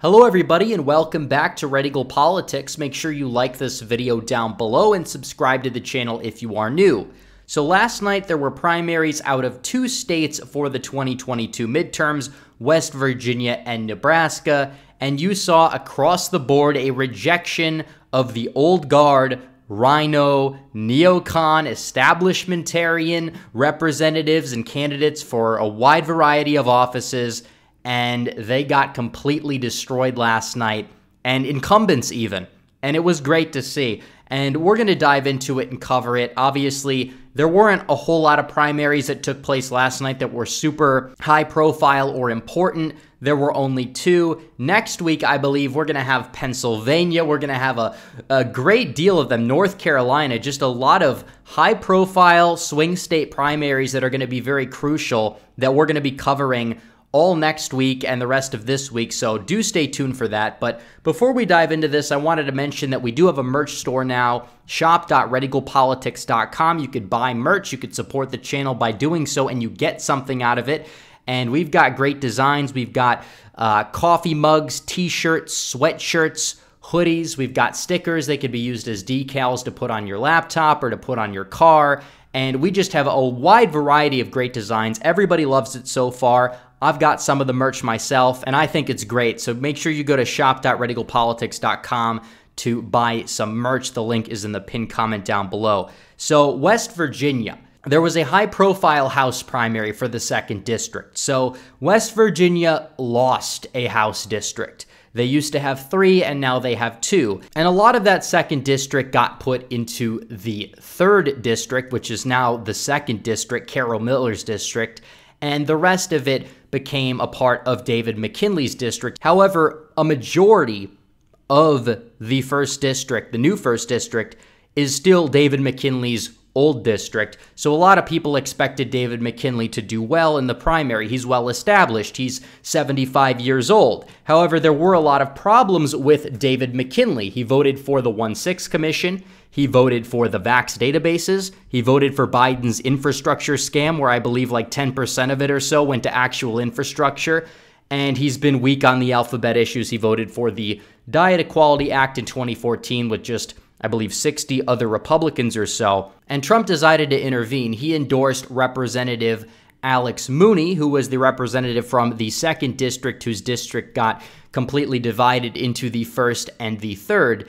Hello everybody and welcome back to Red Eagle Politics. Make sure you like this video down below and subscribe to the channel if you are new. So last night there were primaries out of two states for the 2022 midterms, West Virginia and Nebraska, and you saw across the board a rejection of the old guard, RINO, neocon, establishmentarian representatives and candidates for a wide variety of offices, and they got completely destroyed last night, and incumbents even. And it was great to see. And we're going to dive into it and cover it. Obviously, there weren't a whole lot of primaries that took place last night that were super high profile or important. There were only two. Next week, I believe, we're going to have Pennsylvania. We're going to have a great deal of them. North Carolina, just a lot of high profile swing state primaries that are going to be very crucial that we're going to be covering all next week and the rest of this week, so do stay tuned for that. But before we dive into this, I wanted to mention that we do have a merch store now, shop.redeaglepolitics.com. You could buy merch, you could support the channel by doing so, and you get something out of it. And we've got great designs. We've got coffee mugs, t-shirts, sweatshirts, hoodies. We've got stickers. They could be used as decals to put on your laptop or to put on your car. And we just have a wide variety of great designs. Everybody loves it so far. I've got some of the merch myself, and I think it's great. So make sure you go to shop.redeaglepolitics.com to buy some merch. The link is in the pinned comment down below. So West Virginia, there was a high-profile House primary for the 2nd District. So West Virginia lost a House district. They used to have 3, and now they have 2. And a lot of that 2nd District got put into the 3rd District, which is now the 2nd District, Carol Miller's district. And the rest of it became a part of David McKinley's district. However, a majority of the 1st District, the new 1st District, is still David McKinley's old district. So a lot of people expected David McKinley to do well in the primary. He's well established. He's 75 years old. However, there were a lot of problems with David McKinley. He voted for the 1-6 Commission. He voted for the Vax databases. He voted for Biden's infrastructure scam, where I believe like 10% of it or so went to actual infrastructure. And he's been weak on the alphabet issues. He voted for the Diet Equality Act in 2014 with just, I believe, 60 other Republicans or so. And Trump decided to intervene. He endorsed Representative Alex Mooney, who was the representative from the 2nd District, whose district got completely divided into the 1st and the 3rd.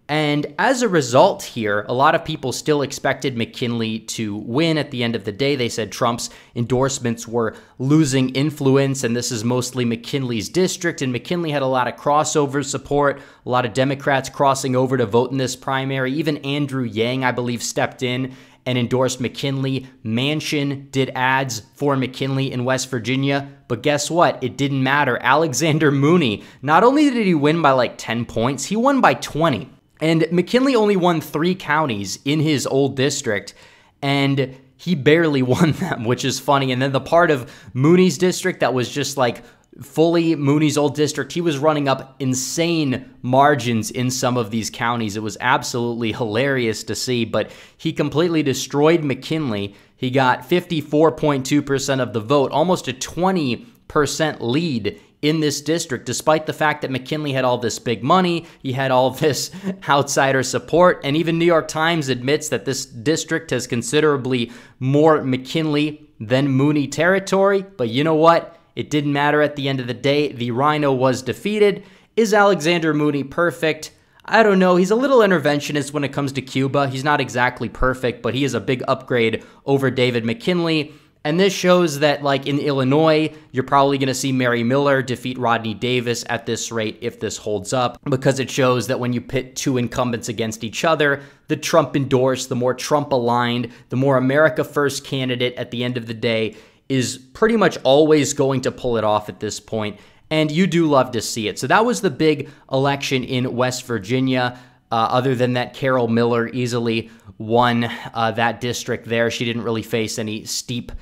And as a result here, a lot of people still expected McKinley to win at the end of the day. They said Trump's endorsements were losing influence, and this is mostly McKinley's district. And McKinley had a lot of crossover support, a lot of Democrats crossing over to vote in this primary. Even Andrew Yang, I believe, stepped in and endorsed McKinley. Manchin did ads for McKinley in West Virginia. But guess what? It didn't matter. Alexander Mooney, not only did he win by like 10 points, he won by 20. And McKinley only won 3 counties in his old district, and he barely won them, which is funny. And then the part of Mooney's district that was just like fully Mooney's old district, he was running up insane margins in some of these counties. It was absolutely hilarious to see, but he completely destroyed McKinley. He got 54.2% of the vote, almost a 20% lead in this district, despite the fact that McKinley had all this big money, he had all this outsider support, and even New York Times admits that this district has considerably more McKinley than Mooney territory. But you know what? It didn't matter at the end of the day. The RINO was defeated. Is Alexander Mooney perfect? I don't know. He's a little interventionist when it comes to Cuba. He's not exactly perfect, but he is a big upgrade over David McKinley. And this shows that, like in Illinois, you're probably going to see Mary Miller defeat Rodney Davis at this rate if this holds up, because it shows that when you pit 2 incumbents against each other, the Trump-endorsed, the more Trump-aligned, the more America-first candidate at the end of the day is pretty much always going to pull it off at this point. And you do love to see it. So that was the big election in West Virginia. Other than that, Carol Miller easily won that district there. She didn't really face any steep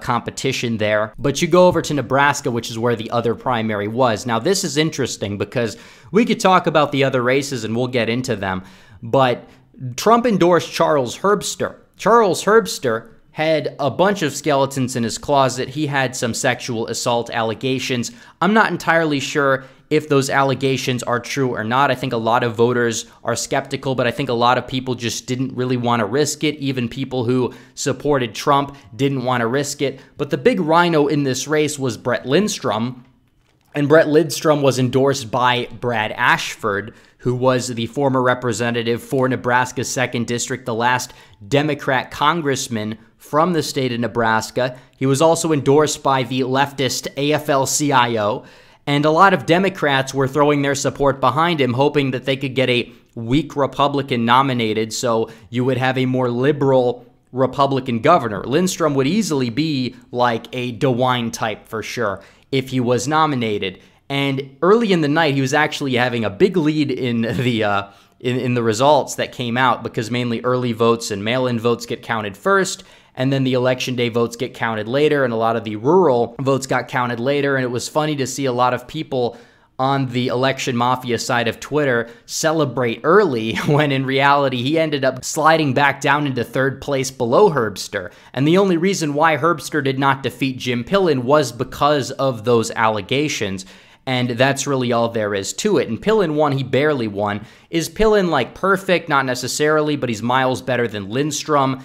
competition there. But you go over to Nebraska, which is where the other primary was. Now, this is interesting because we could talk about the other races and we'll get into them. But Trump endorsed Charles Herbster. Charles Herbster had a bunch of skeletons in his closet. He had some sexual assault allegations. I'm not entirely sure if those allegations are true or not. I think a lot of voters are skeptical, but I think a lot of people just didn't really want to risk it. Even people who supported Trump didn't want to risk it. But the big rhino in this race was Brett Lindstrom. And Brett Lindstrom was endorsed by Brad Ashford, who was the former representative for Nebraska's 2nd District, the last Democrat congressman from the state of Nebraska. He was also endorsed by the leftist AFL-CIO, and a lot of Democrats were throwing their support behind him, hoping that they could get a weak Republican nominated, so you would have a more liberal Republican governor. Lindstrom would easily be like a DeWine type for sure if he was nominated. And early in the night, he was actually having a big lead in the results that came out, because mainly early votes and mail-in votes get counted first, and then the election day votes get counted later, and a lot of the rural votes got counted later. And it was funny to see a lot of people on the election mafia side of Twitter celebrate early, when in reality he ended up sliding back down into 3rd place below Herbster. And the only reason why Herbster did not defeat Jim Pillen was because of those allegations. And that's really all there is to it. And Pillen won, he barely won. Is Pillen like perfect? Not necessarily, but he's miles better than Lindstrom.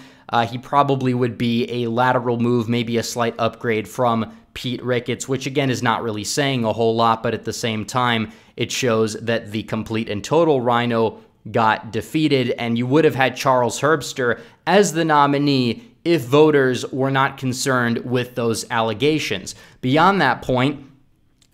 He probably would be a lateral move, maybe a slight upgrade from Pete Ricketts, which again is not really saying a whole lot, but at the same time, it shows that the complete and total Rhino got defeated, and you would have had Charles Herbster as the nominee if voters were not concerned with those allegations. Beyond that point,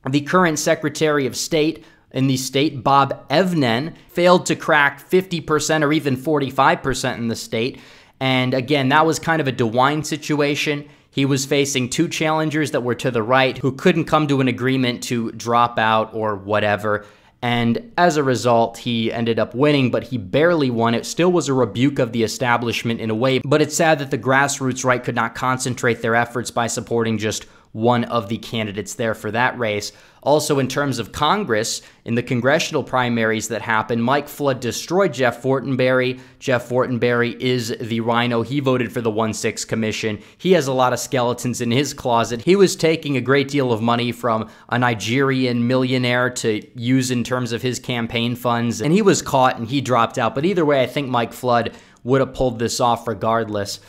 the current Secretary of State in the state, Bob Evnen, failed to crack 50% or even 45% in the state. And again, that was kind of a DeWine situation. He was facing 2 challengers that were to the right who couldn't come to an agreement to drop out or whatever. And as a result, he ended up winning, but he barely won. It still was a rebuke of the establishment in a way, but it's sad that the grassroots right could not concentrate their efforts by supporting just one of the candidates there for that race. Also, in terms of Congress, in the congressional primaries that happened, Mike Flood destroyed Jeff Fortenberry. Jeff Fortenberry is the Rhino. He voted for the 1-6 commission. He has a lot of skeletons in his closet. He was taking a great deal of money from a Nigerian millionaire to use in terms of his campaign funds, and he was caught and he dropped out. But either way, I think Mike Flood would have pulled this off regardless.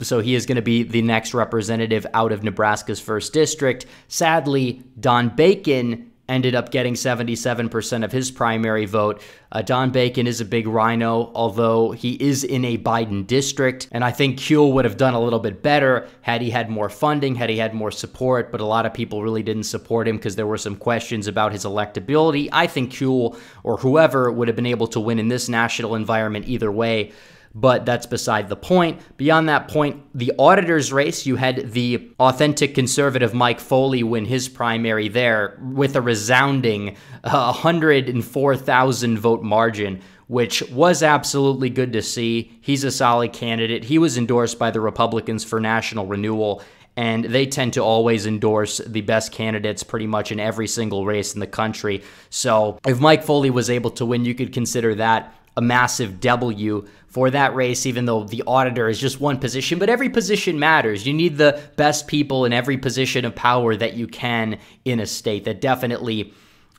So he is going to be the next representative out of Nebraska's 1st District. Sadly, Don Bacon ended up getting 77% of his primary vote. Don Bacon is a big Rhino, although he is in a Biden district, and I think Kuehl would have done a little bit better had he had more funding, had he had more support, but a lot of people really didn't support him because there were some questions about his electability. I think Kuehl or whoever would have been able to win in this national environment either way, but that's beside the point. Beyond that point, the auditor's race, you had the authentic conservative Mike Foley win his primary there with a resounding 104,000 vote margin, which was absolutely good to see. He's a solid candidate. He was endorsed by the Republicans for national renewal, and they tend to always endorse the best candidates pretty much in every single race in the country. So if Mike Foley was able to win, you could consider that a massive W for that race, even though the auditor is just one position, but every position matters. You need the best people in every position of power that you can in a state. That definitely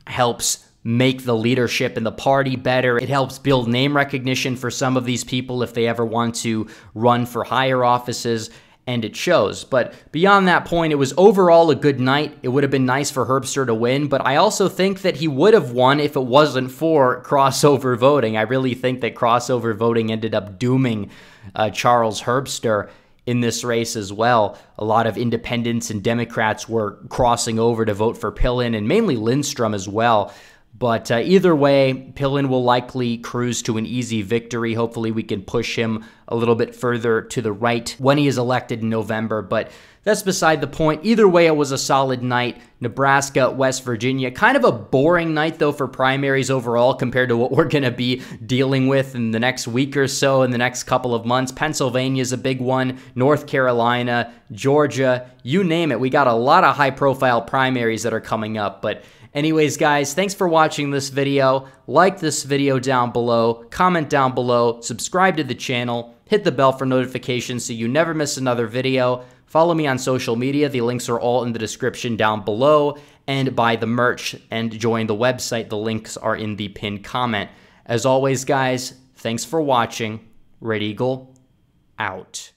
helps make the leadership in the party better. It helps build name recognition for some of these people if they ever want to run for higher offices, and it shows. But beyond that point, it was overall a good night. It would have been nice for Herbster to win, but I also think that he would have won if it wasn't for crossover voting. I really think that crossover voting ended up dooming Charles Herbster in this race as well. A lot of independents and Democrats were crossing over to vote for Pillen, and mainly Lindstrom as well. But either way, Pillen will likely cruise to an easy victory. Hopefully we can push him a little bit further to the right when he is elected in November. But that's beside the point. Either way, it was a solid night. Nebraska, West Virginia. Kind of a boring night, though, for primaries overall compared to what we're going to be dealing with in the next week or so, in the next couple of months. Pennsylvania is a big one. North Carolina, Georgia, you name it. We got a lot of high-profile primaries that are coming up, but Anyways, guys, thanks for watching this video. Like this video down below, comment down below, subscribe to the channel, hit the bell for notifications so you never miss another video. Follow me on social media. The links are all in the description down below. And buy the merch and join the website. The links are in the pinned comment. As always, guys, thanks for watching. Red Eagle, out.